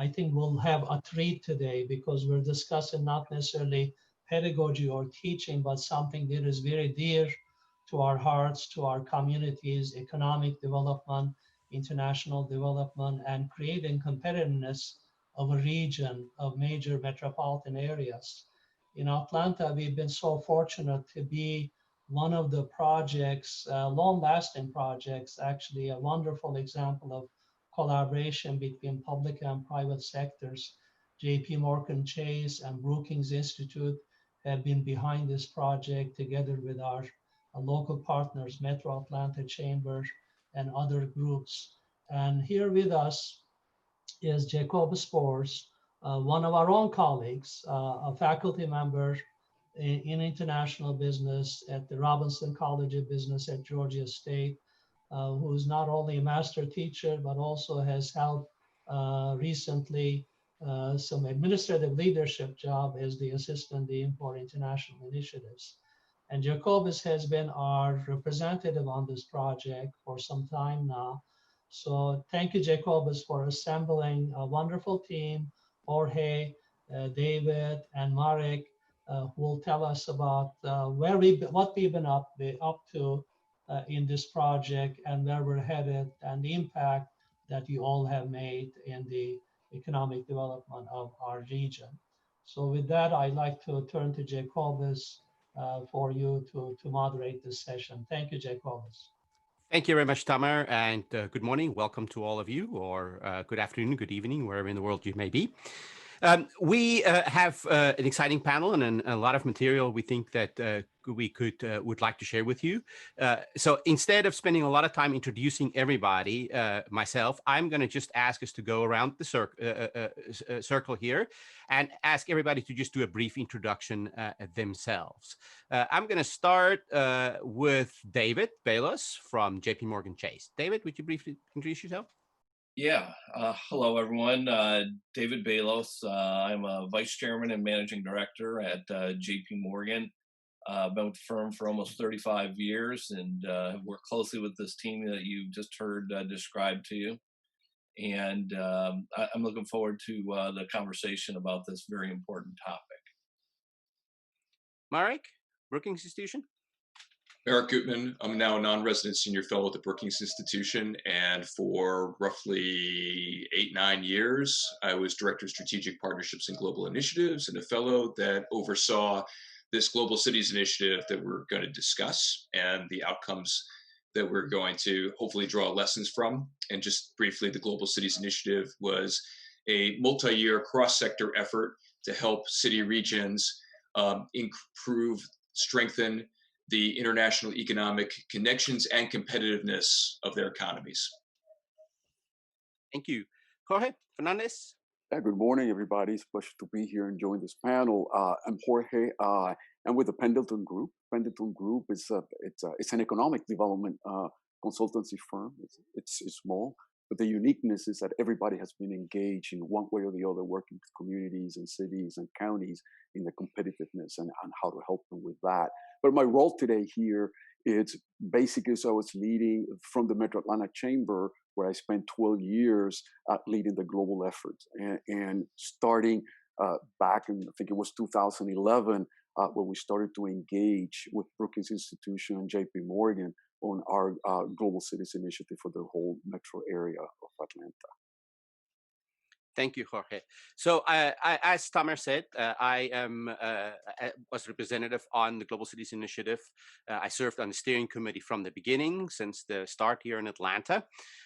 I think we'll have a treat today because we're discussing not necessarily pedagogy or teaching, but something that is very dear to our hearts, to our communities, economic development, international development, and creating competitiveness of a region of major metropolitan areas. In Atlanta, we've been so fortunate to be one of the projects, long-lasting projects, actually a wonderful example of collaboration between public and private sectors. JPMorgan Chase and Brookings Institute have been behind this project together with our local partners, Metro Atlanta Chamber and other groups. And here with us is Jacobus Boers, one of our own colleagues, a faculty member in international business at the Robinson College of Business at Georgia State, who's not only a master teacher, but also has held recently some administrative leadership job as the assistant dean for international initiatives. And Jacobus has been our representative on this project for some time now. So thank you, Jacobus, for assembling a wonderful team, Jorge, David, and Marek, who will tell us about what we've been up to in this project and where we're headed and the impact that you all have made in the economic development of our region. So with that, I'd like to turn to Jacobus for you to moderate this session. Thank you, Jacobus. Thank you very much, Tamar, and good morning. Welcome to all of you, or good afternoon, good evening, wherever in the world you may be. We have an exciting panel and a lot of material we think that we would like to share with you. So instead of spending a lot of time introducing everybody, myself, I'm going to just ask us to go around the circle here and ask everybody to just do a brief introduction themselves. I'm going to start with David Balos from JPMorgan Chase. David, would you briefly introduce yourself? Yeah. Hello, everyone. David Balos. I'm a vice chairman and managing director at JPMorgan. I've been with the firm for almost 35 years and have worked closely with this team that you just heard described to you. And I'm looking forward to the conversation about this very important topic. Marek, Brookings Institution. Marek Gootman. I'm now a non-resident senior fellow at the Brookings Institution, and for roughly 8-9 years, I was director of strategic partnerships and global initiatives and a fellow that oversaw this global cities initiative that we're going to discuss and the outcomes that we're going to hopefully draw lessons from. And just briefly, the Global Cities Initiative was a multi-year cross-sector effort to help city regions improve, strengthen the international economic connections and competitiveness of their economies. Thank you. Jorge, Fernandez. Good morning, everybody. It's a pleasure to be here and join this panel. I'm Jorge. I'm with the Pendleton Group. Pendleton Group is it's an economic development consultancy firm. It's small, but the uniqueness is that everybody has been engaged in one way or the other, working with communities and cities and counties in the competitiveness and how to help them with that. But my role today here is basically, so I was leading from the Metro Atlanta Chamber, where I spent 12 years leading the global effort. And starting back in, I think it was 2011, when we started to engage with Brookings Institution and JPMorgan on our Global Cities Initiative for the whole metro area of Atlanta. Thank you, Jorge. So as Tamar said, I was representative on the Global Cities Initiative. I served on the steering committee from the beginning, since the start here in Atlanta,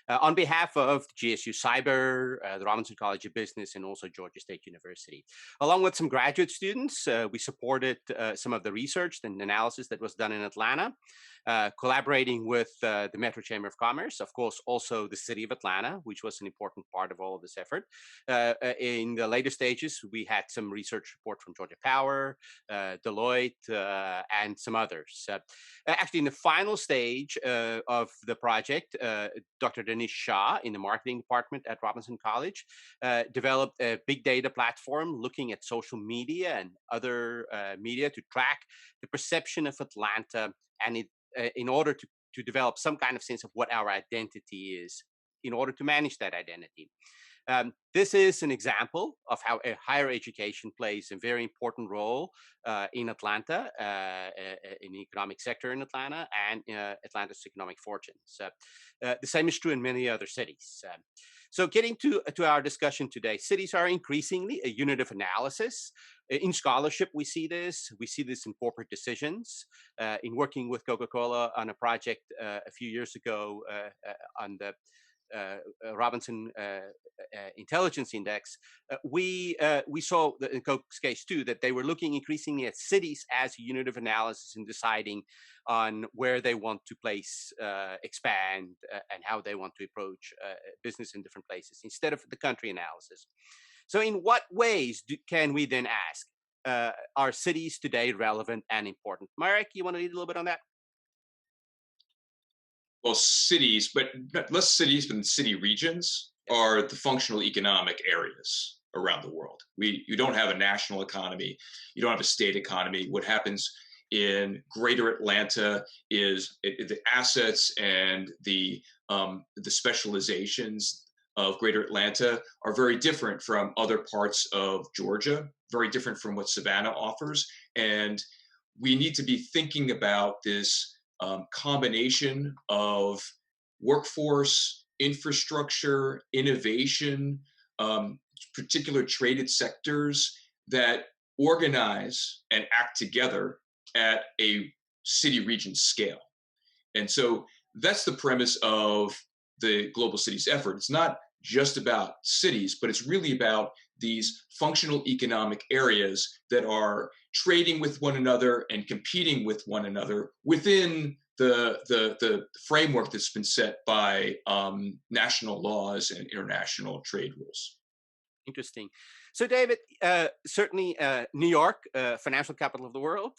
on behalf of GSU-CIBER, the Robinson College of Business, and also Georgia State University. Along with some graduate students, we supported some of the research and analysis that was done in Atlanta, collaborating with the Metro Chamber of Commerce, of course, also the City of Atlanta, which was an important part of all of this effort. In the later stages, we had some research report from Georgia Power, Deloitte, and some others. Actually, in the final stage of the project, Dr. Danish Shah in the marketing department at Robinson College developed a big data platform looking at social media and other media to track the perception of Atlanta, and in order to develop some kind of sense of what our identity is, in order to manage that identity. This is an example of how higher education plays a very important role in Atlanta, in the economic sector in Atlanta, and Atlanta's economic fortunes. The same is true in many other cities. So getting to our discussion today, cities are increasingly a unit of analysis. In scholarship, we see this. We see this in corporate decisions. In working with Coca-Cola on a project a few years ago on the Robinson Intelligence Index, we saw in Coke's case too that they were looking increasingly at cities as a unit of analysis in deciding on where they want to place, expand, and how they want to approach business in different places instead of the country analysis. So in what ways can we then ask, are cities today relevant and important? Marek, you want to lead a little bit on that? Well, cities, but less cities than city regions are the functional economic areas around the world. You don't have a national economy. You don't have a state economy. What happens in Greater Atlanta is the assets and the specializations of Greater Atlanta are very different from other parts of Georgia, very different from what Savannah offers. And we need to be thinking about this combination of workforce, infrastructure, innovation, particular traded sectors that organize and act together at a city region scale. And so that's the premise of the Global Cities effort. It's not just about cities, but it's really about these functional economic areas that are trading with one another and competing with one another within the framework that's been set by national laws and international trade rules. Interesting. So, David, certainly New York, financial capital of the world,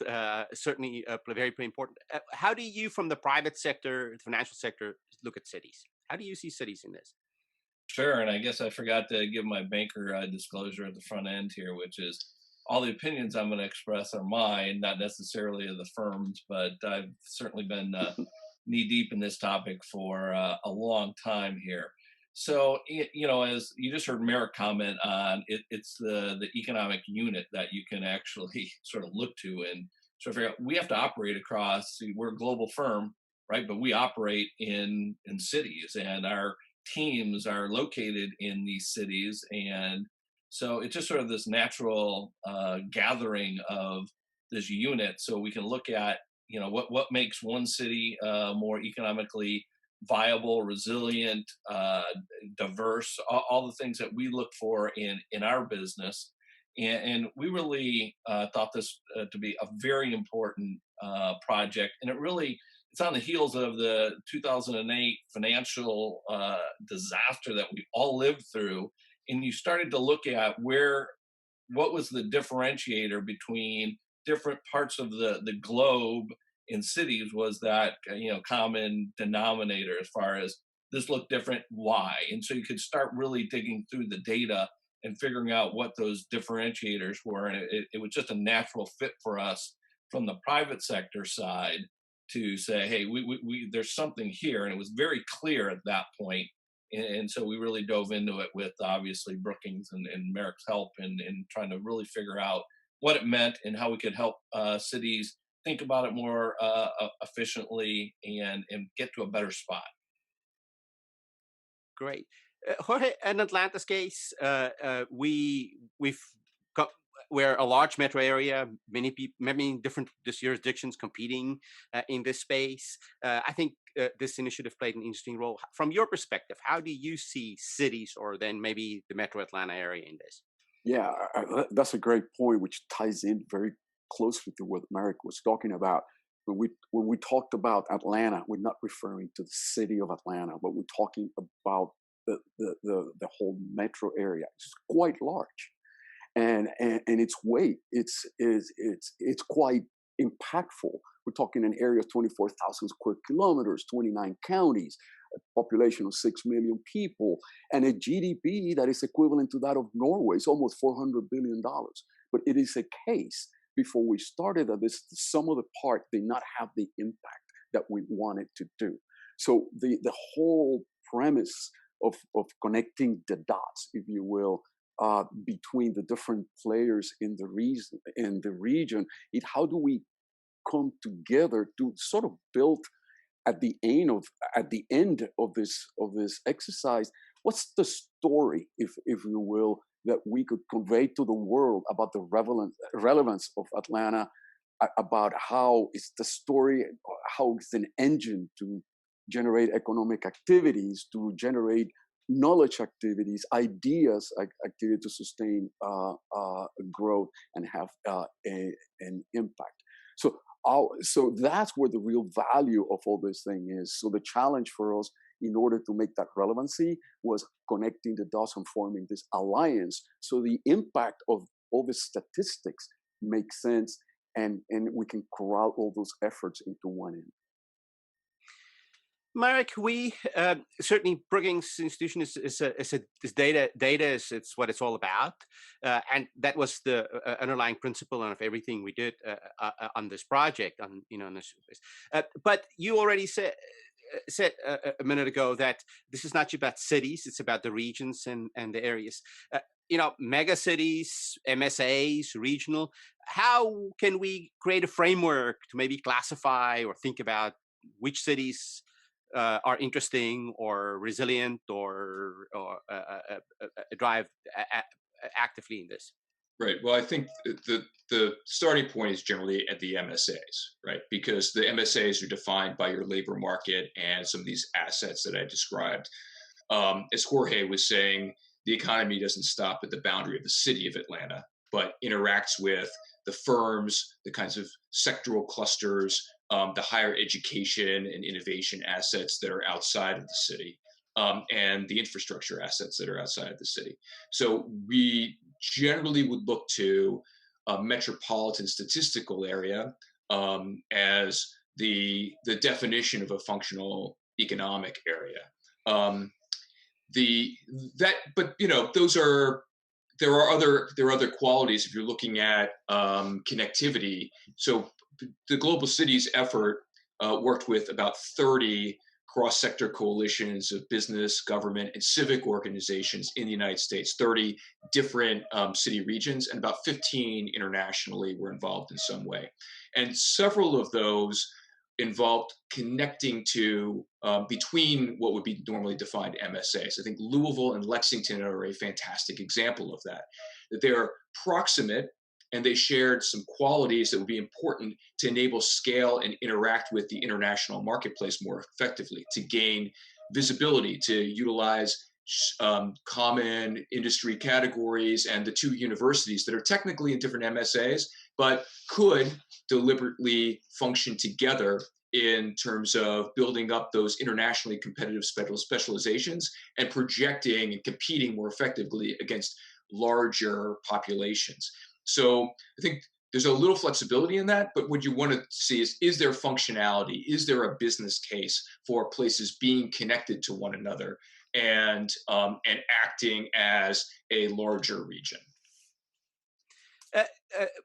certainly very important. How do you, from the private sector, the financial sector, look at cities? How do you see cities in this? Sure, and I guess I forgot to give my banker disclosure at the front end here, which is all the opinions I'm going to express are mine, not necessarily of the firm's, but I've certainly been knee deep in this topic for a long time here. So, you know, as you just heard Marek comment on, it's the economic unit that you can actually sort of look to and sort of figure out. We have to operate across, we're a global firm, right? But we operate in cities, and our teams are located in these cities. And so it's just sort of this natural gathering of this unit. So we can look at, you know, what makes one city more economically viable, resilient, diverse, all the things that we look for in our business. And we really thought this to be a very important project. And it's on the heels of the 2008 financial disaster that we all lived through. And you started to look at what was the differentiator between different parts of the globe in cities. Was that, you know, common denominator as far as this looked different, why? And so you could start really digging through the data and figuring out what those differentiators were. And it was just a natural fit for us from the private sector side to say, hey, we there's something here. And it was very clear at that point. And so we really dove into it with obviously Brookings and Marek's help in trying to really figure out what it meant and how we could help cities think about it more efficiently and get to a better spot. Great. Jorge, in Atlanta's case, we're a large metro area, many different jurisdictions competing in this space. I think this initiative played an interesting role. From your perspective, how do you see cities or then maybe the metro Atlanta area in this? Yeah, that's a great point, which ties in very closely to what Marek was talking about. When we talked about Atlanta, we're not referring to the city of Atlanta, but we're talking about the whole metro area. It's quite large, and its weight it's quite impactful. We're talking an area of 24,000 square kilometers, 29 counties, a population of 6 million people, and a GDP that is equivalent to that of Norway. It's almost $400 billion. But it is a case, before we started, that this sum of the part did not have the impact that we wanted to do. So the whole premise of connecting the dots, if you will, between the different players in the region. How do we come together to sort of build at the end of this exercise? What's the story, if you will, that we could convey to the world about the relevance of Atlanta, about how it's the story, how it's an engine to generate economic activities, to generate knowledge activities, ideas activity to sustain growth and have an impact. So that's where the real value of all this thing is. So the challenge for us, in order to make that relevancy, was connecting the dots and forming this alliance. So the impact of all the statistics makes sense, and we can corral all those efforts into one end. Marek, we certainly Brookings Institution is data is it's what it's all about, and that was the underlying principle of everything we did on this project. On this, but you already said a minute ago that this is not just about cities; it's about the regions and the areas. Mega cities, MSAs, regional. How can we create a framework to maybe classify or think about which cities are interesting or resilient or drive actively in this? Right. Well, I think the starting point is generally at the MSAs, right? Because the MSAs are defined by your labor market and some of these assets that I described. As Jorge was saying, the economy doesn't stop at the boundary of the city of Atlanta, but interacts with the firms, the kinds of sectoral clusters, the higher education and innovation assets that are outside of the city, and the infrastructure assets that are outside of the city. So we generally would look to a metropolitan statistical area as the definition of a functional economic area. There are other qualities if you're looking at connectivity. So the Global Cities effort worked with about 30 cross-sector coalitions of business, government, and civic organizations in the United States, 30 different city regions, and about 15 internationally were involved in some way. And several of those involved connecting to between what would be normally defined MSAs. I think Louisville and Lexington are a fantastic example of that they're proximate and they shared some qualities that would be important to enable scale and interact with the international marketplace more effectively, to gain visibility, to utilize common industry categories, and the two universities that are technically in different MSAs, but could deliberately function together in terms of building up those internationally competitive specializations and projecting and competing more effectively against larger populations. So I think there's a little flexibility in that, but what you want to see is there functionality? Is there a business case for places being connected to one another and acting as a larger region?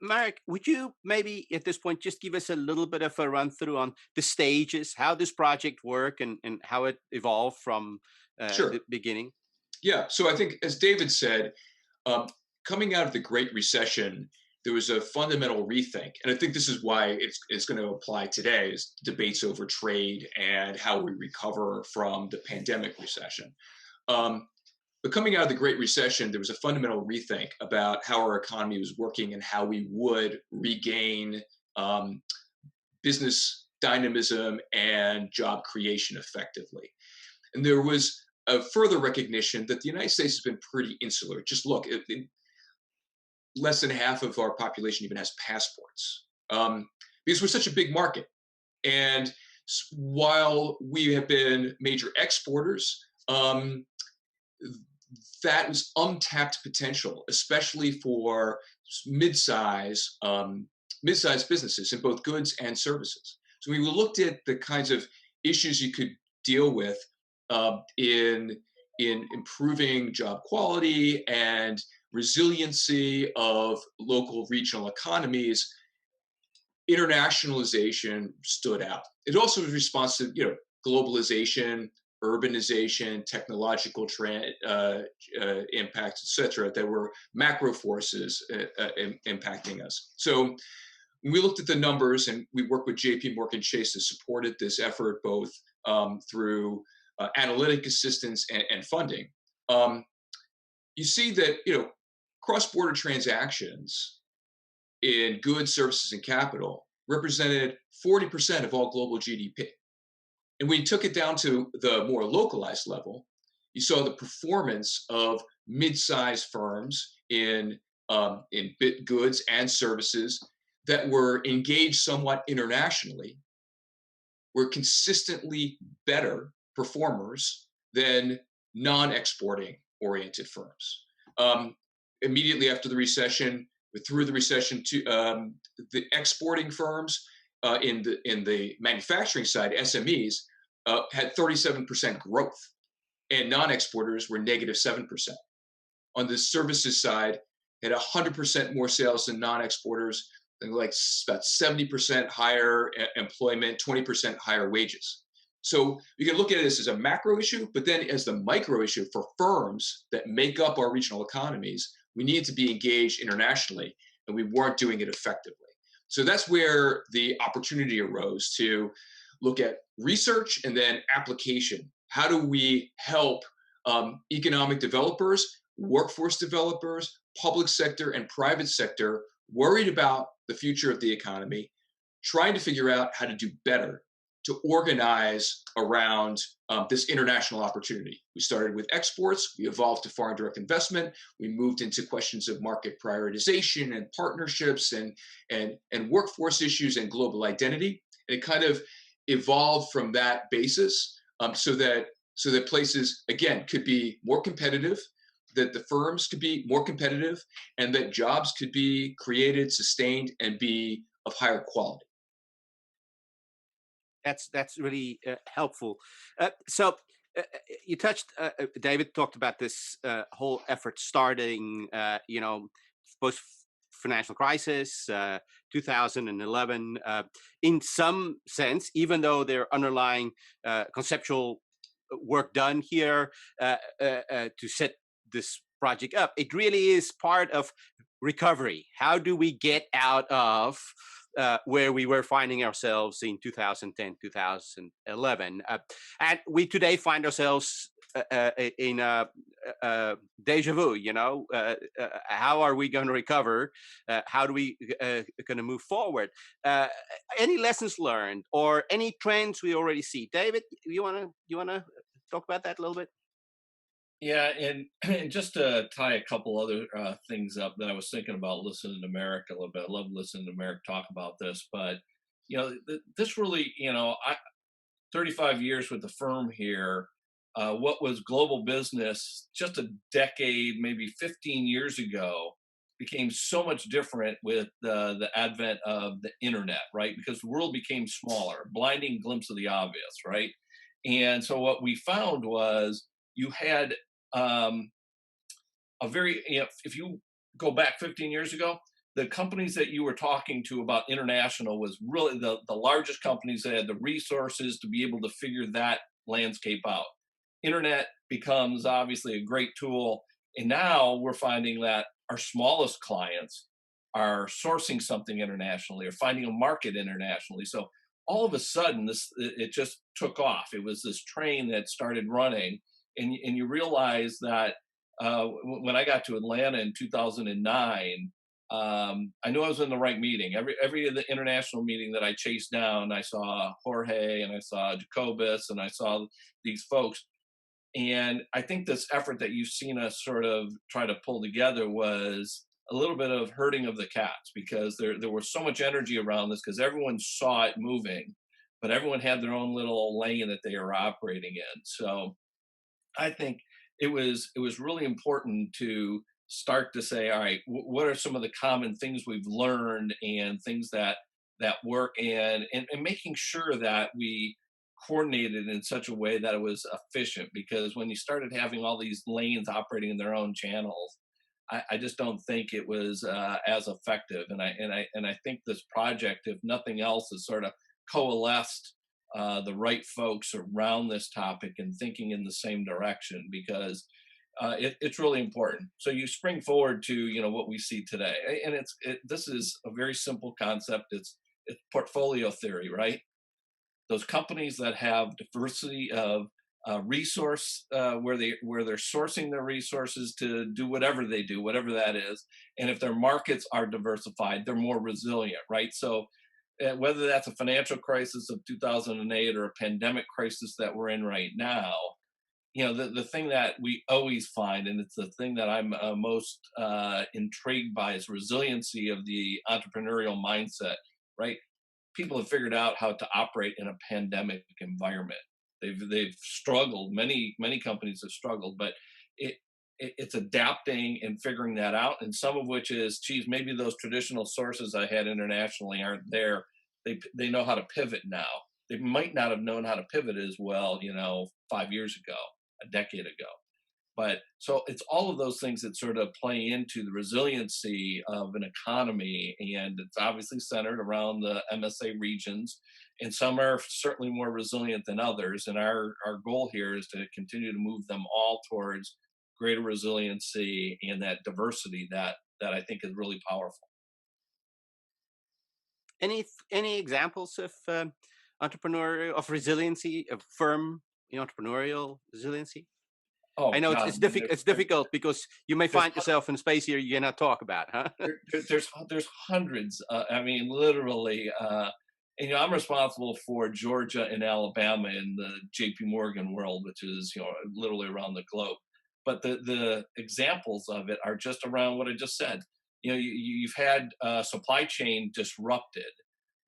Marek, would you maybe at this point just give us a little bit of a run through on the stages, how this project worked and how it evolved from the beginning? Yeah, so I think as David said, coming out of the Great Recession, there was a fundamental rethink. And I think this is why it's going to apply today, is debates over trade and how we recover from the pandemic recession. But coming out of the Great Recession, there was a fundamental rethink about how our economy was working and how we would regain business dynamism and job creation effectively. And there was a further recognition that the United States has been pretty insular. Just look, less than half of our population even has passports because we're such a big market. And while we have been major exporters, that was untapped potential, especially for mid-size businesses in both goods and services. So we looked at the kinds of issues you could deal with in improving job quality and resiliency of local regional economies. Internationalization stood out. It also was a response to globalization, urbanization, technological impacts, etc., that were macro forces impacting us. So we looked at the numbers, and we worked with JPMorgan Chase that supported this effort both through analytic assistance and funding. You see that cross-border transactions in goods, services, and capital represented 40% of all global GDP. And when you took it down to the more localized level, you saw the performance of mid-sized firms in goods and services that were engaged somewhat internationally were consistently better performers than non-exporting oriented firms. Immediately after the recession, through the recession, the exporting firms in the manufacturing side, SMEs, had 37% growth, and non-exporters were negative 7%. On the services side, had 100% more sales than non-exporters, like about 70% higher employment, 20% higher wages. So you can look at this as a macro issue, but then as the micro issue for firms that make up our regional economies, we need to be engaged internationally, and we weren't doing it effectively. So that's where the opportunity arose to look at research and then application. How do we help economic developers, workforce developers, public sector and private sector worried about the future of the economy, trying to figure out how to do better to organize around this international opportunity. We started with exports, we evolved to foreign direct investment, we moved into questions of market prioritization and partnerships and workforce issues and global identity. And it kind of evolved from that basis so that places, again, could be more competitive, that the firms could be more competitive, and that jobs could be created, sustained, and be of higher quality. That's really helpful. So you touched, David talked about this whole effort starting, post financial crisis, 2011. In some sense, even though there are underlying conceptual work done here to set this project up, it really is part of recovery. How do we get out of where we were finding ourselves in 2010, 2011. And we today find ourselves in a deja vu, how are we going to recover? How do we going to move forward? Any lessons learned or any trends we already see? David, you want to talk about that a little bit? Yeah, and just to tie a couple other things up that I was thinking about listening to Marek a little bit. I love listening to Marek talk about this, but this really, 35 years with the firm here, what was global business just a decade, maybe 15 years ago, became so much different with the advent of the internet, right? Because the world became smaller, blinding glimpse of the obvious, right? And so what we found was you had if you go back 15 years ago, the companies that you were talking to about international was really the largest companies that had the resources to be able to figure that landscape out. Internet becomes obviously a great tool. And now we're finding that our smallest clients are sourcing something internationally or finding a market internationally. So all of a sudden, it just took off. It was this train that started running. And you realize that when I got to Atlanta in 2009, I knew I was in the right meeting. Every the international meeting that I chased down, I saw Jorge and I saw Jacobus and I saw these folks. And I think this effort that you've seen us sort of try to pull together was a little bit of herding of the cats, because there was so much energy around this because everyone saw it moving, but everyone had their own little lane that they were operating in. So I think it was really important to start to say, all right, what are some of the common things we've learned and things that work, and making sure that we coordinated in such a way that it was efficient. Because when you started having all these lanes operating in their own channels, I just don't think it was as effective. And I think this project, if nothing else, has sort of coalesced the right folks around this topic and thinking in the same direction, because it's really important. So you spring forward to what we see today, and this is a very simple concept. It's portfolio theory, right? Those companies that have diversity of resource, where they're sourcing their resources to do whatever they do, whatever that is, and if their markets are diversified, they're more resilient, right? So whether that's a financial crisis of 2008 or a pandemic crisis that we're in right now, the thing that we always find, and it's the thing that I'm most intrigued by, is resiliency of the entrepreneurial mindset, right? People have figured out how to operate in a pandemic environment. They've struggled. Many companies have struggled, but it's adapting and figuring that out. And some of which is, geez, maybe those traditional sources I had internationally aren't there. They know how to pivot now. They might not have known how to pivot as well, 5 years ago, a decade ago. But so it's all of those things that sort of play into the resiliency of an economy, and it's obviously centered around the MSA regions, and some are certainly more resilient than others. And our goal here is to continue to move them all towards greater resiliency and that diversity that I think is really powerful. Any examples of resiliency, of firm entrepreneurial resiliency? Oh, I know God, it's difficult because you may find yourself in a space here you cannot talk about, huh? There's hundreds. Literally. And I'm responsible for Georgia and Alabama in the JPMorgan world, which is literally around the globe. But the examples of it are just around what I just said. You've had supply chain disrupted,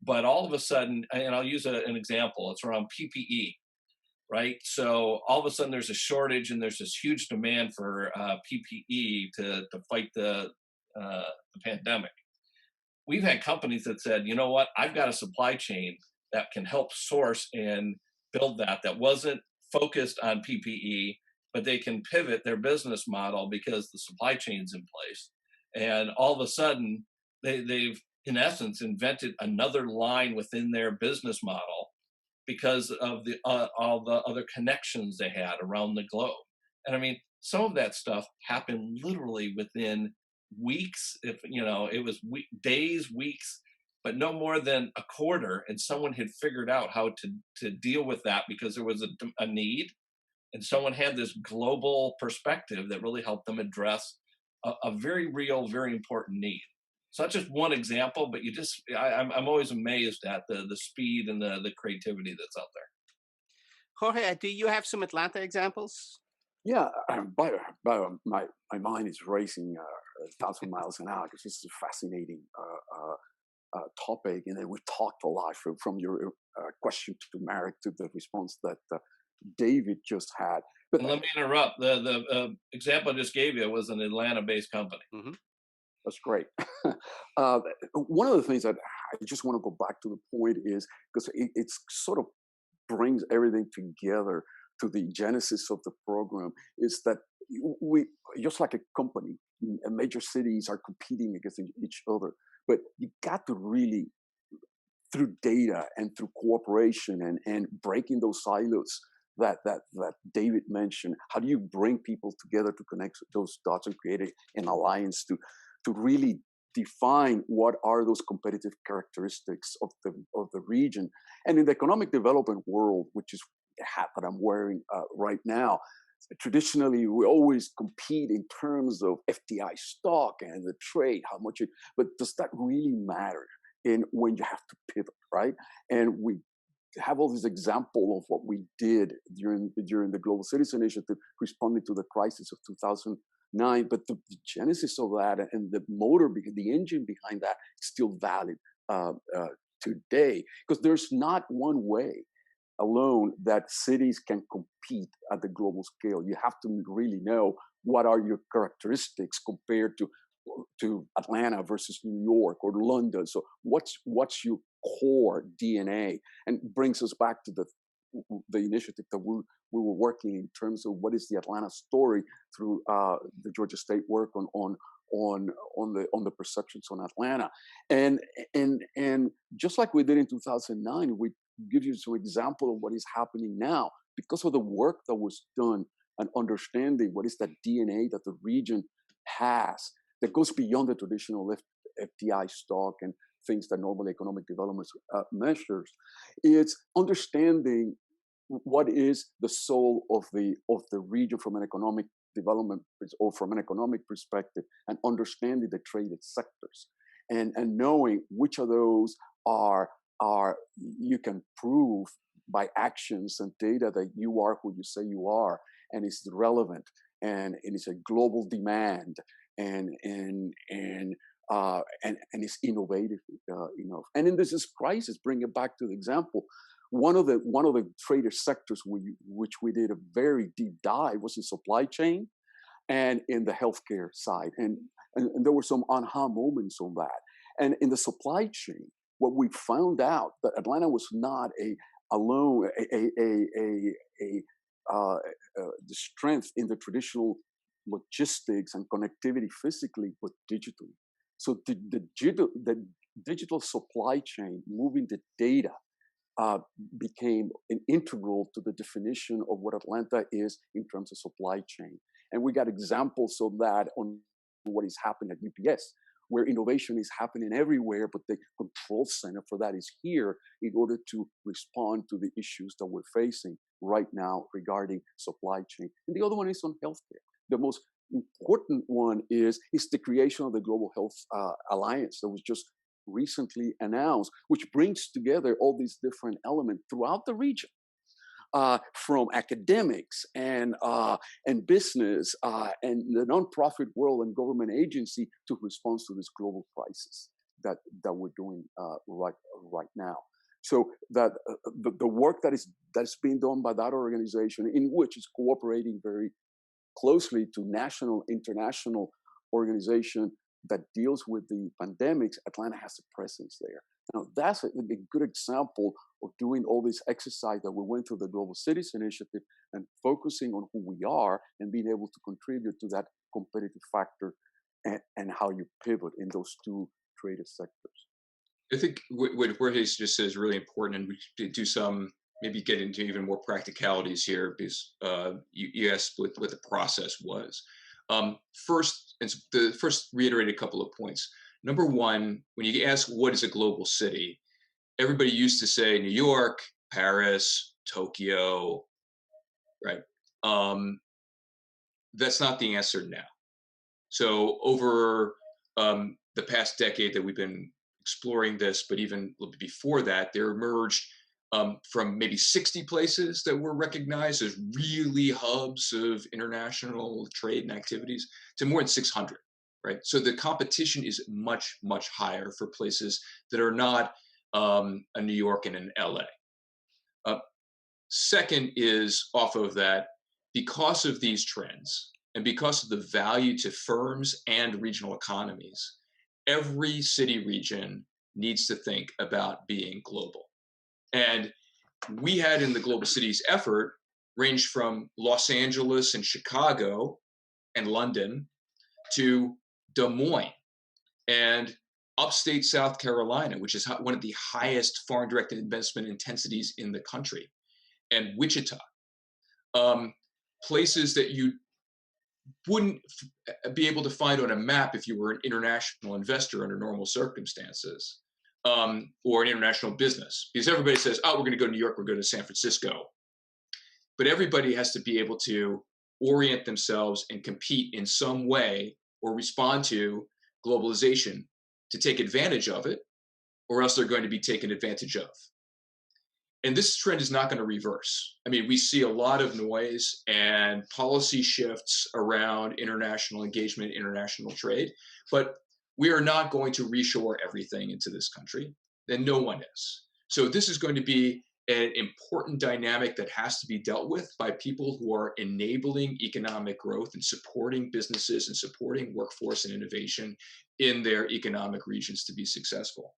but all of a sudden, and I'll use an example. It's around PPE. Right. So all of a sudden there's a shortage and there's this huge demand for PPE to fight the pandemic. We've had companies that said, you know what, I've got a supply chain that can help source and build that wasn't focused on PPE, but they can pivot their business model because the supply chain's in place. And all of a sudden they've in essence invented another line within their business model, because of all the other connections they had around the globe. And I mean, some of that stuff happened literally within weeks. If it was days, weeks, but no more than a quarter. And someone had figured out how to deal with that because there was a need, and someone had this global perspective that really helped them address a very real, very important need. So that's just one example, but I'm always amazed at the speed and the creativity that's out there. Jorge, do you have some Atlanta examples? Yeah, my mind is racing 1,000 miles an hour because this is a fascinating topic, and then we talked a lot from your question to Marek to the response that David just had. But let me interrupt. The example I just gave you was an Atlanta-based company. Mm-hmm. That's great. One of the things that I just want to go back to the point is, because it's sort of brings everything together to the genesis of the program, is that we, just like a company, major cities are competing against each other, but you got to really, through data and through cooperation and breaking those silos that David mentioned, how do you bring people together to connect those dots and create an alliance to really define what are those competitive characteristics of the region? And in the economic development world, which is a hat that I'm wearing right now, traditionally we always compete in terms of FDI stock and the trade, how much but does that really matter when you have to pivot, right? And we have all this example of what we did during the Global Cities Initiative, responding to the crisis of 2009. But the genesis of that and the motor, the engine behind that, is still valid today, because there's not one way alone that cities can compete at the global scale. You have to really know what are your characteristics compared to Atlanta versus New York or London. So what's your core DNA? And brings us back to the initiative that we were working in terms of what is the Atlanta story through the Georgia State work on the perceptions on Atlanta, and just like we did in 2009, give you some example of what is happening now because of the work that was done and understanding what is that DNA that the region has that goes beyond the traditional FDI stock and things that normal economic development measures. It's understanding what is the soul of the region from an economic development or from an economic perspective, and understanding the traded sectors, and knowing which of those are you can prove by actions and data that you are who you say you are, and it's relevant, and it's a global demand, and it's innovative enough. And in this crisis, bring it back to the example. One of the trader sectors which we did a very deep dive was in supply chain and in the healthcare side, and there were some aha moments on that. And in the supply chain, what we found out that Atlanta was not the strength in the traditional logistics and connectivity physically, but digitally. So the digital supply chain, moving the data, became an integral to the definition of what Atlanta is in terms of supply chain. And we got examples of that on what is happening at UPS, where innovation is happening everywhere, but the control center for that is here in order to respond to the issues that we're facing right now regarding supply chain. And the other one is on healthcare. The most important one is the creation of the Global Health Alliance that was just recently announced, which brings together all these different elements throughout the region, from academics and business and the nonprofit world and government agency to respond to this global crisis that we're doing right now. So that the work that's being done by that organization, in which is cooperating very closely to national, international organization that deals with the pandemics, Atlanta has a presence there. Now, that's a good example of doing all this exercise that we went through the Global Cities Initiative and focusing on who we are and being able to contribute to that competitive factor and how you pivot in those two traded sectors. I think what Jorge just said is really important, and we should do some, maybe get into even more practicalities here, because you asked what the process was. First reiterate a couple of points. Number one, when you ask what is a global city, everybody used to say New York, Paris, Tokyo, right? That's not the answer now. So over the past decade that we've been exploring this, but even a little bit before that, there emerged from maybe 60 places that were recognized as really hubs of international trade and activities to more than 600, right? So the competition is much, much higher for places that are not a New York and an LA. Second is off of that, because of these trends and because of the value to firms and regional economies, every city region needs to think about being global. And we had in the Global Cities effort ranged from Los Angeles and Chicago and London to Des Moines and upstate South Carolina, which is one of the highest foreign direct investment intensities in the country, and Wichita, places that you wouldn't be able to find on a map if you were an international investor under normal circumstances, or an international business, because everybody says, oh, we're going to go to New York, we're going to San Francisco. But everybody has to be able to orient themselves and compete in some way or respond to globalization to take advantage of it, or else they're going to be taken advantage of. And this trend is not going to reverse. I mean, we see a lot of noise and policy shifts around international engagement, international trade, but we are not going to reshore everything into this country, and no one is. So this is going to be an important dynamic that has to be dealt with by people who are enabling economic growth and supporting businesses and supporting workforce and innovation in their economic regions to be successful.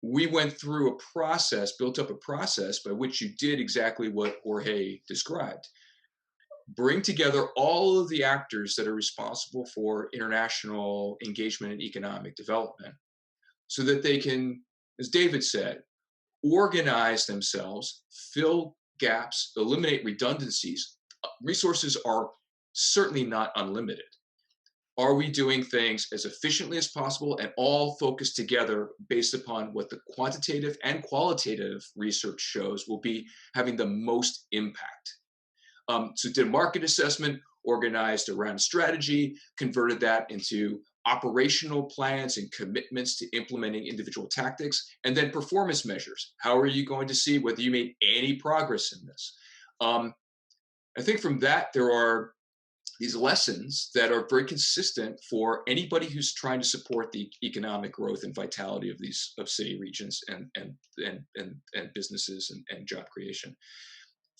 We went through a process, built up a process by which you did exactly what Jorge described. Bring together all of the actors that are responsible for international engagement and economic development so that they can, as David said, organize themselves, fill gaps, eliminate redundancies. Resources are certainly not unlimited. Are we doing things as efficiently as possible and all focused together based upon what the quantitative and qualitative research shows will be having the most impact? So did a market assessment, organized around strategy, converted that into operational plans and commitments to implementing individual tactics, and then performance measures. How are you going to see whether you made any progress in this? I think from that, there are these lessons that are very consistent for anybody who's trying to support the economic growth and vitality of these city regions and businesses and job creation.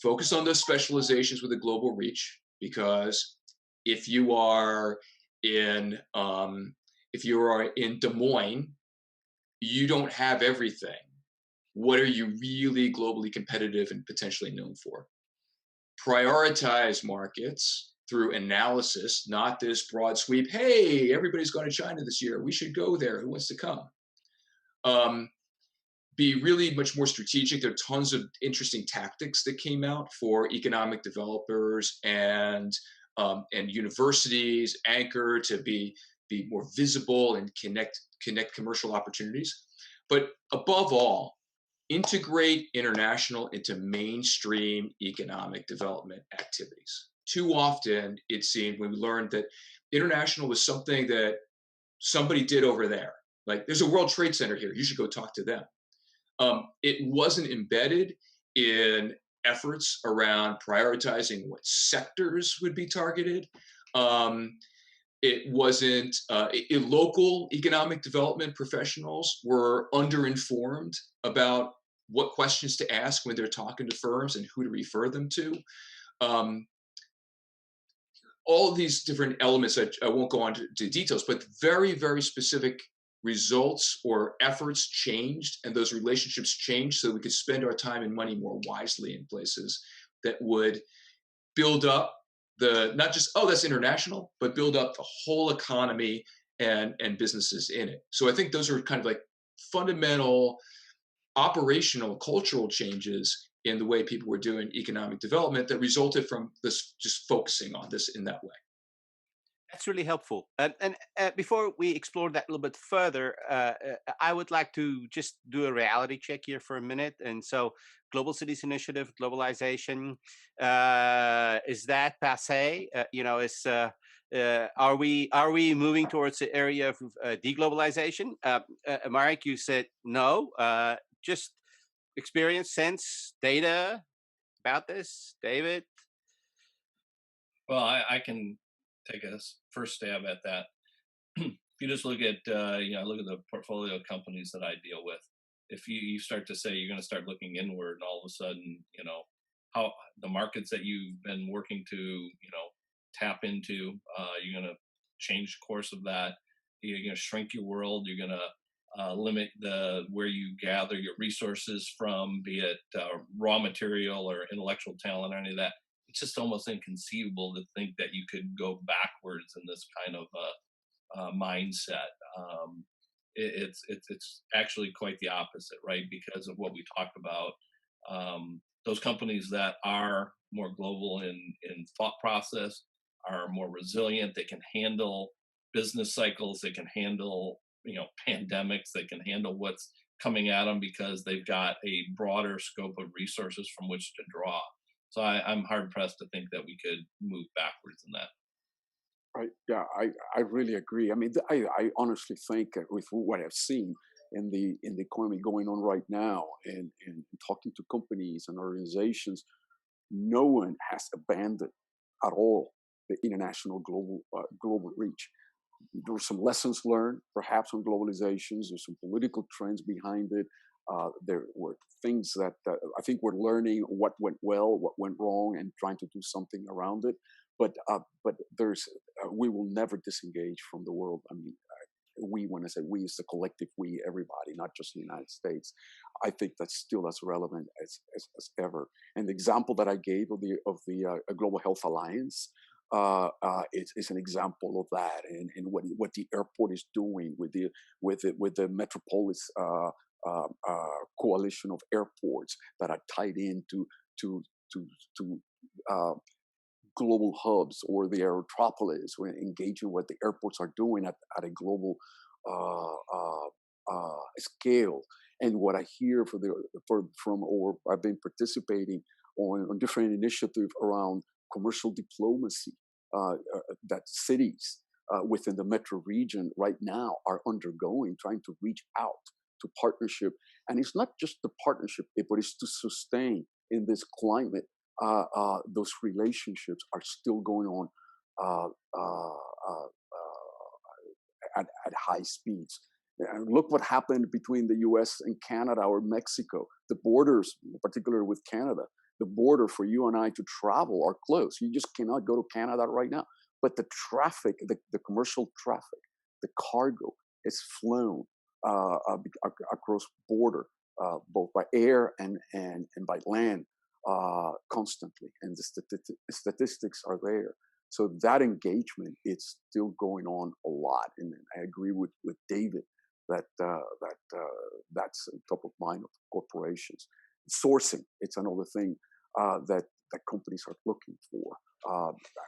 Focus on those specializations with a global reach, because if you are in Des Moines, you don't have everything. What are you really globally competitive and potentially known for? Prioritize markets through analysis, not this broad sweep. Hey, everybody's going to China this year. We should go there. Who wants to come? Be really much more strategic. There are tons of interesting tactics that came out for economic developers and universities, Anchor, to be more visible and connect commercial opportunities. But above all, integrate international into mainstream economic development activities. Too often, it seemed, when we learned that international was something that somebody did over there. Like, there's a World Trade Center here. You should go talk to them. It wasn't embedded in efforts around prioritizing what sectors would be targeted. It wasn't, local economic development professionals were underinformed about what questions to ask when they're talking to firms and who to refer them to. All of these different elements, I won't go on to details, but very, very specific results or efforts changed, and those relationships changed so that we could spend our time and money more wisely in places that would build up not just, oh, that's international, but build up the whole economy and businesses in it. So I think those are kind of like fundamental operational cultural changes in the way people were doing economic development that resulted from this, just focusing on this in that way. That's really helpful. And before we explore that a little bit further, I would like to just do a reality check here for a minute. And so, Global Cities Initiative, globalization, is that passé? Are we moving towards the area of deglobalization? Marek, you said no. Just experience, sense, data about this. David? Well, I can take a first stab at that. If you just look at look at the portfolio companies that I deal with, if you start to say you're going to start looking inward, and all of a sudden, how the markets that you've been working to tap into, you're going to change the course of that. You're going to shrink your world. You're going to limit where you gather your resources from, be it raw material or intellectual talent or any of that. It's just almost inconceivable to think that you could go backwards in this kind of mindset. It's actually quite the opposite, right? Because of what we talked about, those companies that are more global in thought process are more resilient. They can handle business cycles. They can handle pandemics. They can handle what's coming at them because they've got a broader scope of resources from which to draw. So I'm hard pressed to think that we could move backwards in that. Right. Yeah, I really agree. I mean, I honestly think with what I've seen in the economy going on right now, and talking to companies and organizations, no one has abandoned at all the international global reach. There were some lessons learned, perhaps, on globalizations. There's some political trends behind it. There were things that I think we're learning what went well, what went wrong, and trying to do something around it. But we will never disengage from the world. I mean, we, when I say we, is the collective we, everybody, not just the United States. I think that's still as relevant as ever. And the example that I gave of the Global Health Alliance is an example of that, and what the airport is doing with the metropolis coalition of airports that are tied into to global hubs or the aerotropolis, or engaging what the airports are doing at a global scale. And what I hear from or I've been participating on different initiatives around commercial diplomacy that cities within the metro region right now are undergoing, trying to reach out to partnership. And it's not just the partnership, but it's to sustain in this climate. Those relationships are still going on at high speeds. And look what happened between the U.S. and Canada or Mexico. The borders, particularly with Canada, the border for you and I to travel are closed. You just cannot go to Canada right now. But the traffic, the commercial traffic, the cargo is flown across border, both by air and by land, constantly. And the statistics are there. So that engagement, it's still going on a lot. And I agree with David that that's top of mind of corporations. Sourcing, it's another thing that companies are looking for.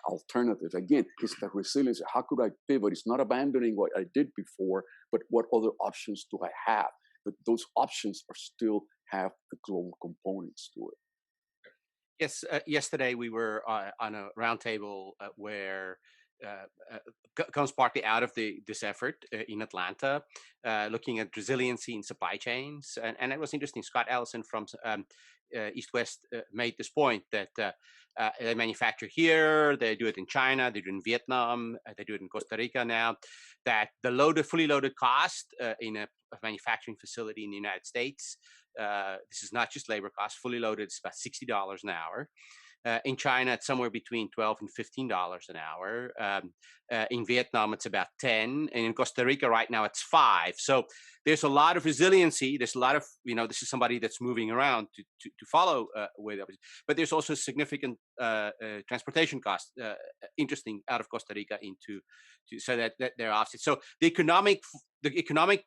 Alternatives, again, it's the resilience. How could I pivot? It's not abandoning what I did before, but what other options do I have? But those options are still have the global components to it. Yes, yesterday we were on a roundtable where comes partly out of this effort in Atlanta, looking at resiliency in supply chains. And it was interesting. Scott Ellison from East West made this point that they manufacture here, they do it in China, they do it in Vietnam, they do it in Costa Rica now, that the fully loaded cost in a manufacturing facility in the United States, this is not just labor cost, fully loaded, it's about $60 an hour. In China, it's somewhere between $12 and $15 an hour. In Vietnam, it's about 10. And in Costa Rica right now, it's 5. So there's a lot of resiliency. There's a lot of, this is somebody that's moving around to follow with it. But there's also significant transportation costs, interesting, out of Costa Rica so that they're offset. So the economic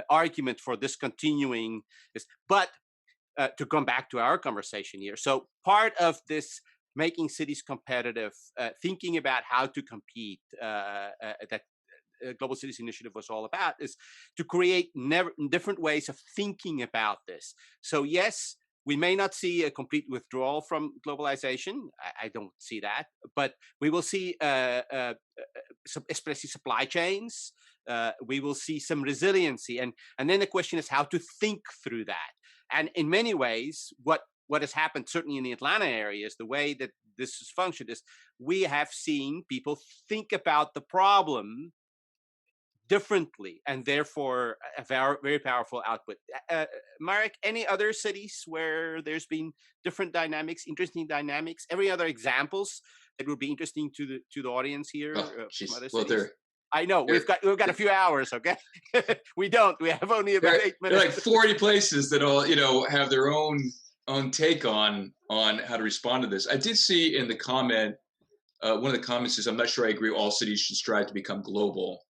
argument for this continuing is, but to come back to our conversation here. So part of this making cities competitive, thinking about how to compete, that Global Cities Initiative was all about, is to create different ways of thinking about this. So yes, we may not see a complete withdrawal from globalization. I don't see that, but we will see, especially supply chains. We will see some resiliency, and then the question is how to think through that. And in many ways, what has happened, certainly in the Atlanta area, is the way that this has functioned is we have seen people think about the problem differently, and therefore a very, very powerful output. Marek, any other cities where there's been different dynamics, interesting dynamics? Every other examples that would be interesting to the audience here from other cities? I know we've got a few hours. Okay, we have only about 8 minutes. There are like 40 places that all have their own take on how to respond to this. I did see in the comment, one of the comments is, I'm not sure I agree all cities should strive to become global,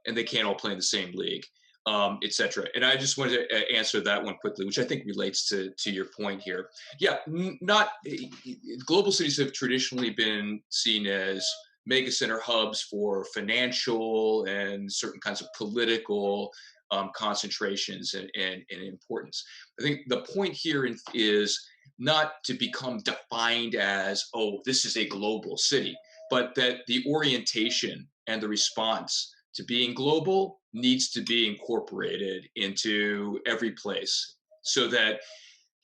and they can't all play in the same league, etc. And I just wanted to answer that one quickly, which I think relates to your point here. Yeah, global cities have traditionally been seen as mega center hubs for financial and certain kinds of political concentrations and importance. I think the point here is not to become defined as, oh, this is a global city, but that the orientation and the response to being global needs to be incorporated into every place, so that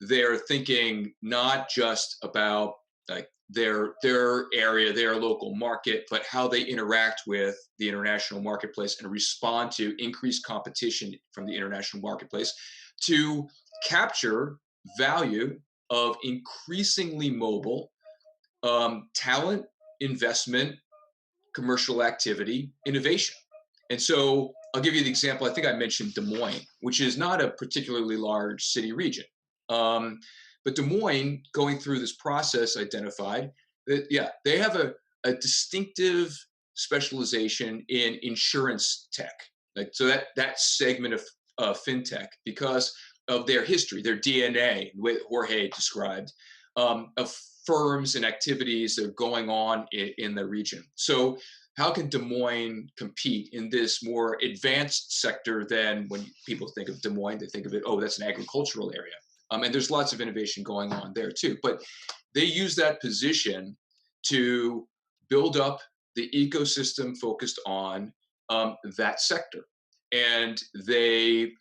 they're thinking not just about like their area, their local market, but how they interact with the international marketplace and respond to increased competition from the international marketplace to capture value of increasingly mobile talent, investment, commercial activity, innovation. And so I'll give you the example. I think I mentioned Des Moines, which is not a particularly large city region. But Des Moines, going through this process, identified that, they have a distinctive specialization in insurance tech. Like, so that segment of fintech because of their history, their DNA, the way that Jorge described, of firms and activities that are going on in the region. So how can Des Moines compete in this more advanced sector than when people think of Des Moines, they think of it, oh, that's an agricultural area. And there's lots of innovation going on there too. But they use that position to build up the ecosystem focused on that sector. And they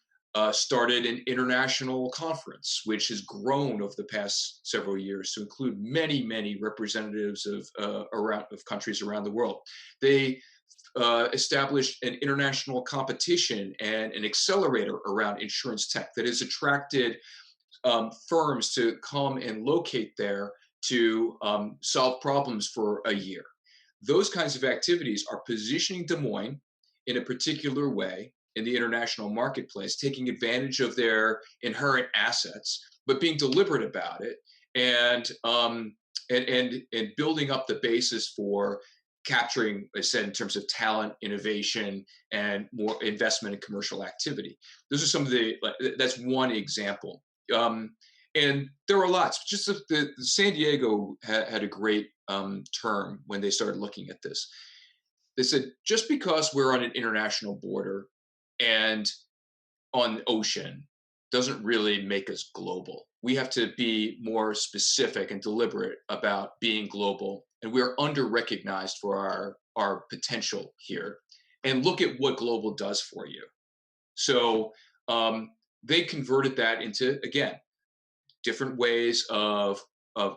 started an international conference, which has grown over the past several years to include many, many representatives of countries around the world. They established an international competition and an accelerator around insurance tech that has attracted firms to come and locate there to solve problems for a year. Those kinds of activities are positioning Des Moines in a particular way in the international marketplace, taking advantage of their inherent assets, but being deliberate about it and building up the basis for capturing, as I said, in terms of talent, innovation, and more investment in commercial activity. Those are some of that's one example. And there are lots. Just the San Diego had a great term when they started looking at this. They said, just because we're on an international border and on ocean doesn't really make us global. We have to be more specific and deliberate about being global. And we're under-recognized for our potential here. And look at what global does for you. So they converted that into, again, different ways of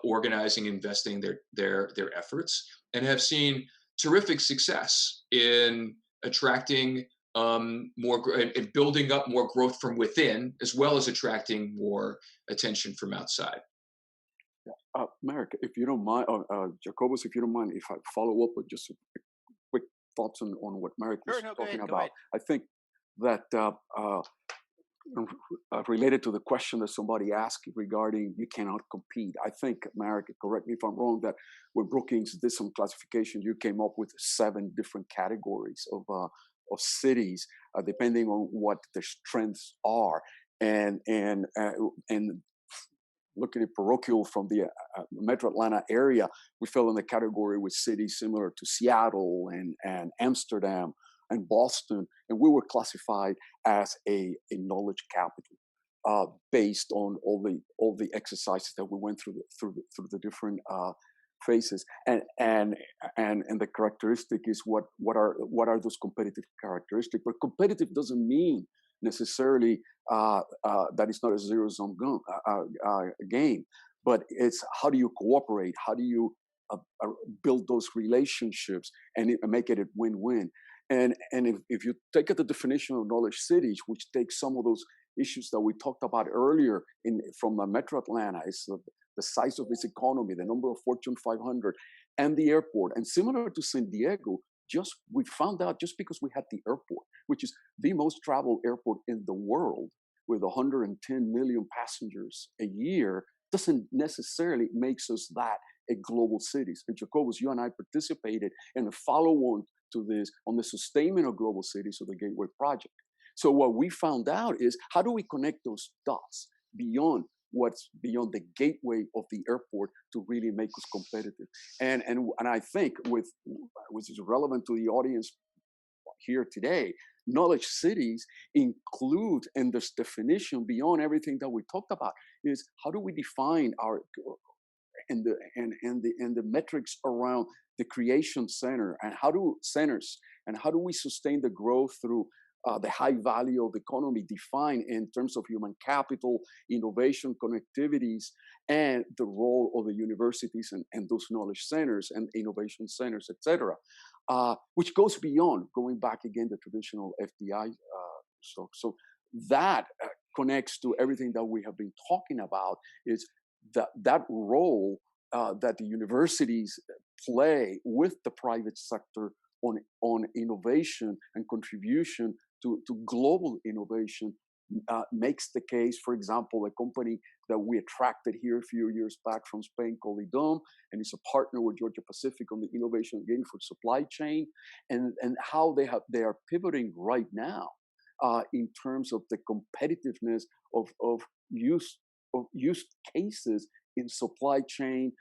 organizing, investing their efforts, and have seen terrific success in attracting more and building up more growth from within, as well as attracting more attention from outside. Marek, if you don't mind, Jacobus, if you don't mind, if I follow up with just a quick thoughts on what Marek was talking about. I think that related to the question that somebody asked regarding you cannot compete. I think, Marek, correct me if I'm wrong, that when Brookings did some classification, you came up with 7 different categories of cities, depending on what their strengths are, and looking at parochial from the Metro Atlanta area, we fell in the category with cities similar to Seattle and Amsterdam and Boston, and we were classified as a knowledge capital based on all the exercises that we went through the different phases, and the characteristic is what are those competitive characteristics. But competitive doesn't mean necessarily that it's not a zero-sum game, but it's how do you cooperate, how do you build those relationships and make it a win-win. And if you take at the definition of knowledge cities, which takes some of those issues that we talked about earlier from the Metro Atlanta, it's the size of its economy, the number of Fortune 500, and the airport. And similar to San Diego, we found out just because we had the airport, which is the most traveled airport in the world, with 110 million passengers a year, doesn't necessarily makes us that a global cities. And Jacobus, you and I participated in a follow-on to this on the sustainment of global cities of the Gateway Project. So what we found out is how do we connect those dots beyond what's beyond the gateway of the airport to really make us competitive. And I think which is relevant to the audience here today, knowledge cities include in this definition beyond everything that we talked about is how do we define our and the metrics around the creation center and how do we sustain the growth through the high value of the economy defined in terms of human capital, innovation, connectivities, and the role of the universities and those knowledge centers and innovation centers, etc., which goes beyond going back again the traditional FDI stuff. So that connects to everything that we have been talking about is that role that the universities play with the private sector on innovation and contribution to global innovation makes the case. For example, a company that we attracted here a few years back from Spain called IDOM, and is a partner with Georgia Pacific on the innovation again for supply chain, and how they are pivoting right now in terms of the competitiveness of use cases in supply chain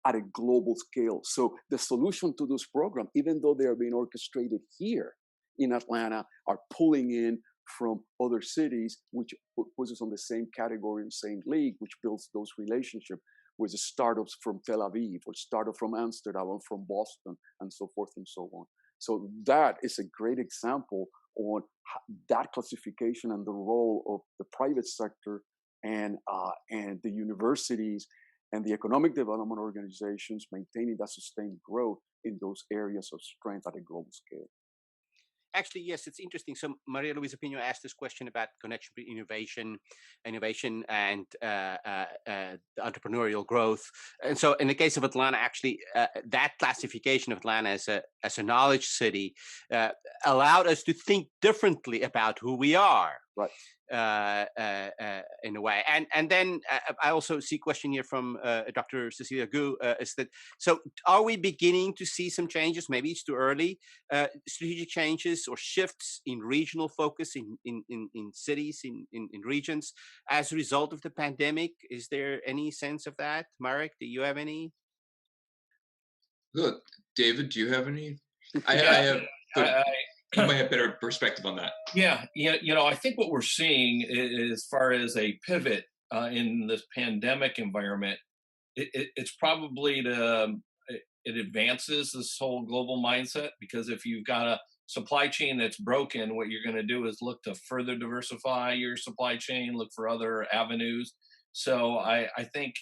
at a global scale. So the solution to this program, even though they are being orchestrated here in Atlanta, are pulling in from other cities, which puts us on the same category and same league, which builds those relationships with the startups from Tel Aviv or startup from Amsterdam or from Boston and so forth and so on. So that is a great example on that classification and the role of the private sector and the universities and the economic development organizations maintaining that sustained growth in those areas of strength at a global scale. Actually, yes, it's interesting. So Maria Luisa Pino asked this question about connection between innovation and the entrepreneurial growth. And so in the case of Atlanta, actually, that classification of Atlanta as a knowledge city allowed us to think differently about who we are. Right. In a way. And then I also see a question here from Dr. Cecilia Gu, is that, so are we beginning to see some changes? Maybe it's too early, strategic changes or shifts in regional focus in cities, in regions as a result of the pandemic? Is there any sense of that? Marek, do you have any? Look, David, do you have any? You might have better perspective on that. Yeah, I think what we're seeing as far as a pivot in this pandemic environment, it's probably it advances this whole global mindset, because if you've got a supply chain that's broken, what you're going to do is look to further diversify your supply chain, look for other avenues. So I think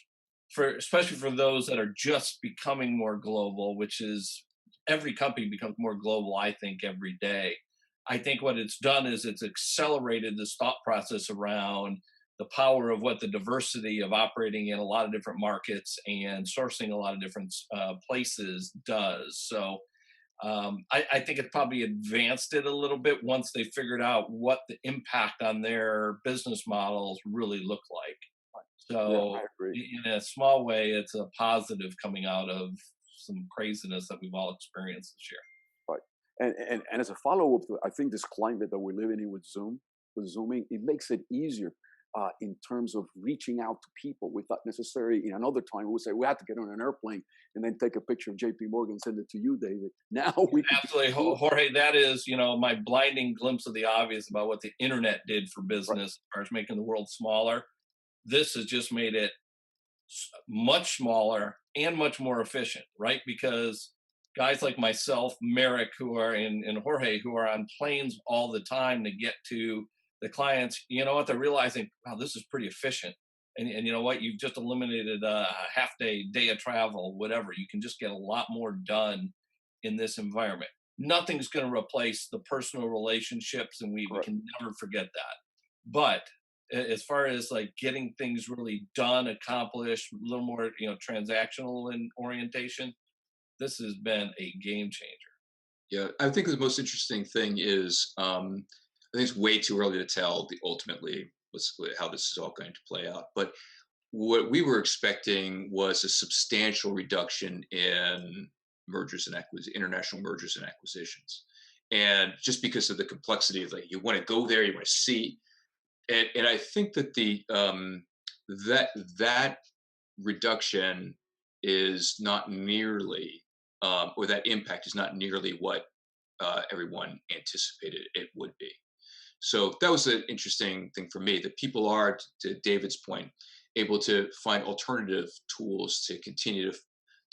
especially for those that are just becoming more global, which is every company becomes more global, I think, every day. I think what it's done is it's accelerated this thought process around the power of what the diversity of operating in a lot of different markets and sourcing a lot of different places does. So I think it probably advanced it a little bit once they figured out what the impact on their business models really look like. So in a small way, it's a positive coming out of some craziness that we've all experienced this year. Right. And as a follow-up, I think this climate that we're living in with Zooming, it makes it easier in terms of reaching out to people without necessarily, in another time, we would say we had to get on an airplane and then take a picture of JPMorgan and send it to you, David. Now we absolutely, Jorge, that is, my blinding glimpse of the obvious about what the internet did for business as far as making the world smaller. This has just made it much smaller and much more efficient, right? Because guys like myself, Marek, who are and Jorge, who are on planes all the time to get to the clients, you know what, they're realizing, wow, this is pretty efficient. And you know what, you've just eliminated a half day of travel, whatever. You can just get a lot more done in this environment. Nothing's going to replace the personal relationships, and we can never forget that. But as far as like getting things really done, accomplished, a little more, transactional in orientation, this has been a game changer. Yeah, I think the most interesting thing is, I think it's way too early to tell ultimately how this is all going to play out. But what we were expecting was a substantial reduction in international mergers and acquisitions. And just because of the complexity of, like, you want to go there, you want to see. And I think that that reduction is not nearly, or that impact is not nearly what everyone anticipated it would be. So that was an interesting thing for me, that people are, to David's point, able to find alternative tools to continue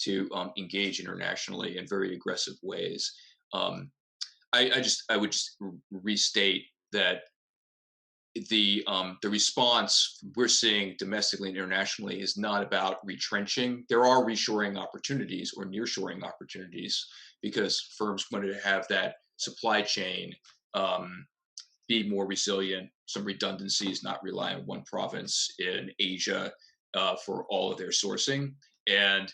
to engage internationally in very aggressive ways. I would just restate that the response we're seeing domestically and internationally is not about retrenching. There are reshoring opportunities or nearshoring opportunities because firms wanted to have that supply chain be more resilient, some redundancies, not rely on one province in Asia for all of their sourcing. And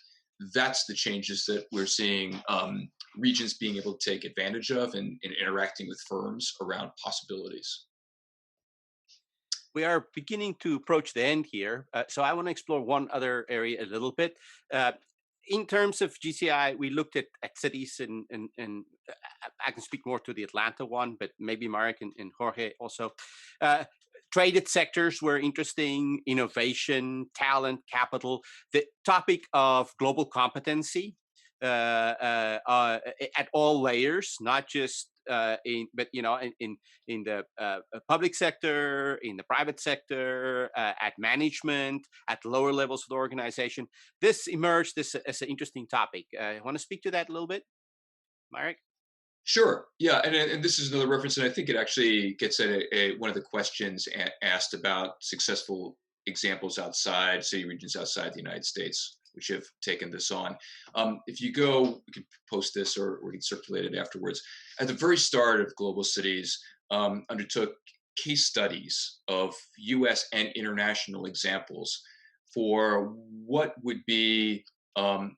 that's the changes that we're seeing regions being able to take advantage of and interacting with firms around possibilities. We are beginning to approach the end here. So I want to explore one other area a little bit. in terms of GCI, we looked at cities, and I can speak more to the Atlanta one, but maybe Marek and Jorge also. Traded sectors were interesting, innovation, talent, capital. The topic of global competency at all layers, not just but in the public sector, in the private sector, at management, at lower levels of the organization. This emerged as an interesting topic. Want to speak to that a little bit, Marek? Sure. Yeah, and this is another reference, and I think it actually gets at one of the questions asked about successful examples outside city regions outside the United States, which have taken this on. If you go, we can post this or we can circulate it afterwards. At the very start of Global Cities, undertook case studies of U.S. and international examples for what would be a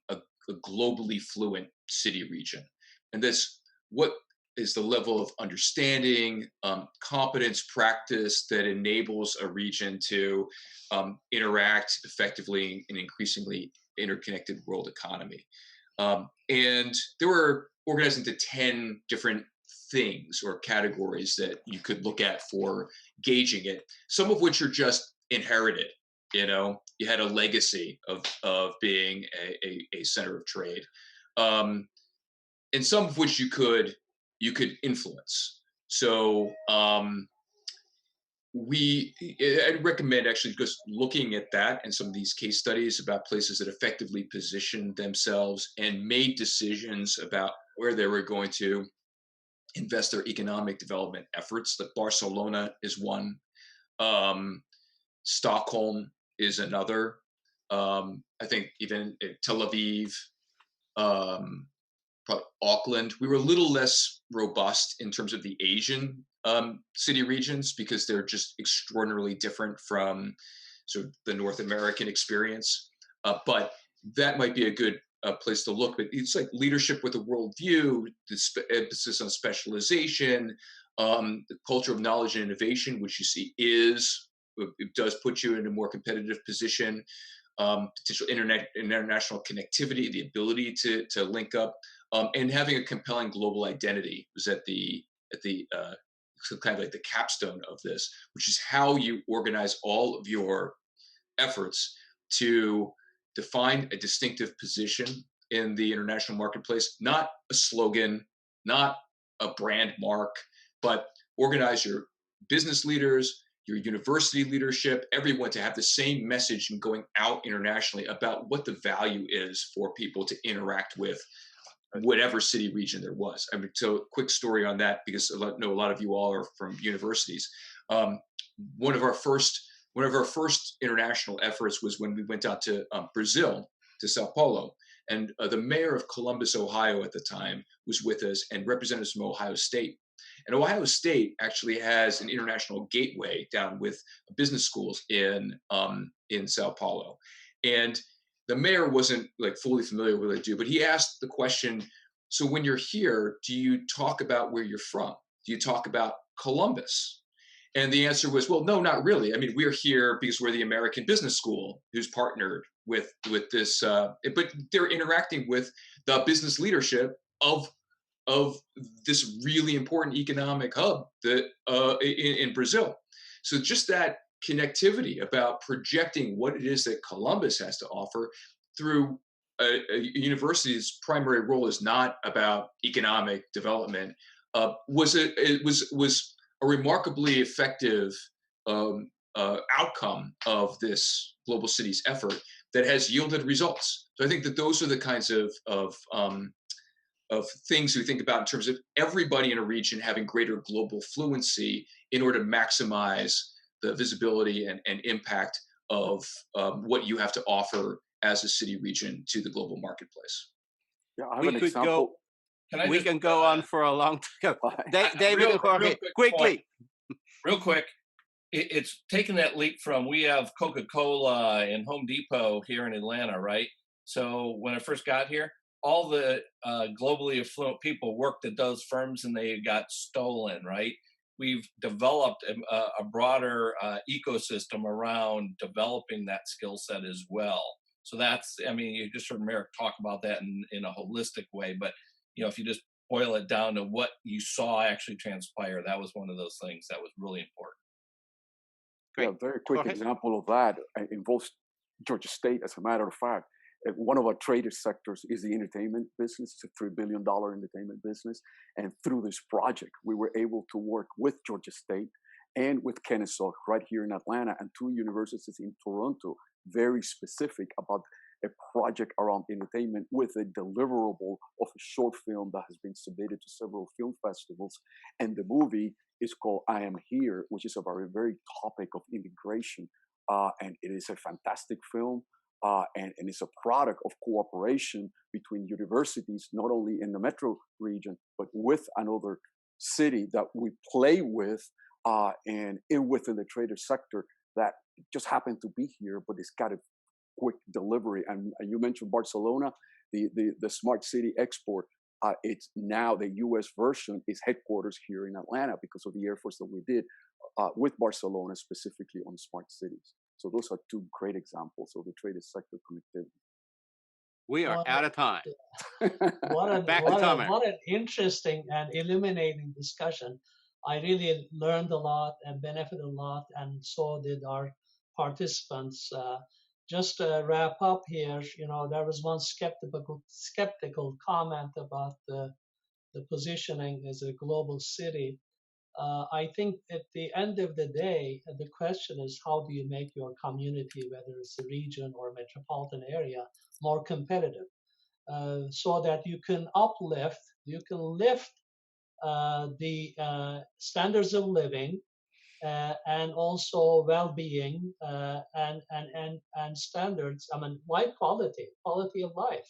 globally fluent city region, and this. What is the level of understanding, competence, practice that enables a region to interact effectively in an increasingly interconnected world economy? And they were organized into 10 different things or categories that you could look at for gauging it, some of which are just inherited. You had a legacy of being a center of trade. And some of which you could influence. So I'd recommend actually just looking at that and some of these case studies about places that effectively positioned themselves and made decisions about where they were going to invest their economic development efforts. Like Barcelona is one, Stockholm is another. I think even Tel Aviv. Auckland, we were a little less robust in terms of the Asian city regions because they're just extraordinarily different from sort of the North American experience. But that might be a good place to look. But it's like leadership with a worldview, the emphasis on specialization, the culture of knowledge and innovation, which you see it does put you in a more competitive position. Potential international connectivity, the ability to link up. And having a compelling global identity was at the kind of like the capstone of this, which is how you organize all of your efforts to define a distinctive position in the international marketplace, not a slogan, not a brand mark, but organize your business leaders, your university leadership, everyone to have the same message and going out internationally about what the value is for people to interact with whatever city region there was. I mean, so quick story on that, because I know a lot of you all are from universities. One of our first international efforts was when we went out to Brazil, to Sao Paulo, and the mayor of Columbus, Ohio at the time was with us, and representatives from Ohio State. And Ohio State actually has an international gateway down with business schools in Sao Paulo, and the mayor wasn't like fully familiar with what they do, but he asked the question, so when you're here, do you talk about where you're from? Do you talk about Columbus? And the answer was, well, no, not really. I mean, we're here because we're the American Business School who's partnered with this, but they're interacting with the business leadership of this really important economic hub that in Brazil. So just that connectivity about projecting what it is that Columbus has to offer through a university's primary role is not about economic development, was a remarkably effective outcome of this global cities effort that has yielded results. So I think that those are the kinds of things we think about in terms of everybody in a region having greater global fluency in order to maximize the visibility and impact of what you have to offer as a city region to the global marketplace. Yeah, I have an example. We can go on for a long time. David and Jorge, quickly. Real quick, it's taken that leap from, we have Coca-Cola and Home Depot here in Atlanta, right? So when I first got here, all the globally affluent people worked at those firms and they got stolen, right? We've developed a broader ecosystem around developing that skill set as well. So that's, I mean, you just heard Marek talk about that in a holistic way, but if you just boil it down to what you saw actually transpire, that was one of those things that was really important. Great. Yeah, a very quick Jorge? example of that involves Georgia State, as a matter of fact. One of our traded sectors is the entertainment business. It's a $3 billion entertainment business. And through this project, we were able to work with Georgia State and with Kennesaw right here in Atlanta, and 2 universities in Toronto, very specific about a project around entertainment with a deliverable of a short film that has been submitted to several film festivals. And the movie is called I Am Here, which is about a very topic of immigration. And it is a fantastic film. And it's a product of cooperation between universities, not only in the metro region, but with another city that we play with, and within the trader sector that just happened to be here, but it's got a quick delivery. And you mentioned Barcelona, the Smart City Export. It's now the U.S. version is headquarters here in Atlanta because of the efforts that we did with Barcelona, specifically on smart cities. So those are 2 great examples of the traded sector connectivity. We are out of time. What an interesting and illuminating discussion. I really learned a lot and benefited a lot, and so did our participants. Just to wrap up here, there was one skeptical comment about the positioning as a global city. I think at the end of the day, the question is, how do you make your community, whether it's a region or metropolitan area, more competitive, so that you can lift the standards of living, and also well-being, and standards. I mean, quality of life.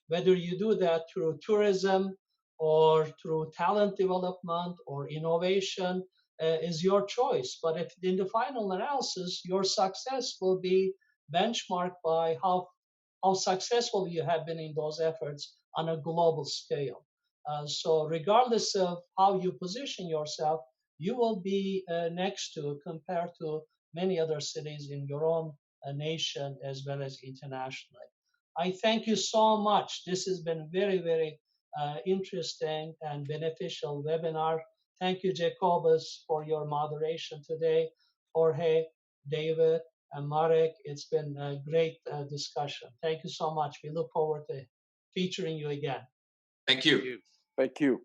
Whether you do that through tourism or through talent development or innovation, is your choice. But if in the final analysis, your success will be benchmarked by how successful you have been in those efforts on a global scale. So regardless of how you position yourself, you will be next to, compared to many other cities in your own nation as well as internationally. I thank you so much. This has been very, very interesting and beneficial webinar. Thank you, Jacobus, for your moderation today. Jorge, David, and Marek, it's been a great discussion. Thank you so much. We look forward to featuring you again. Thank you. Thank you.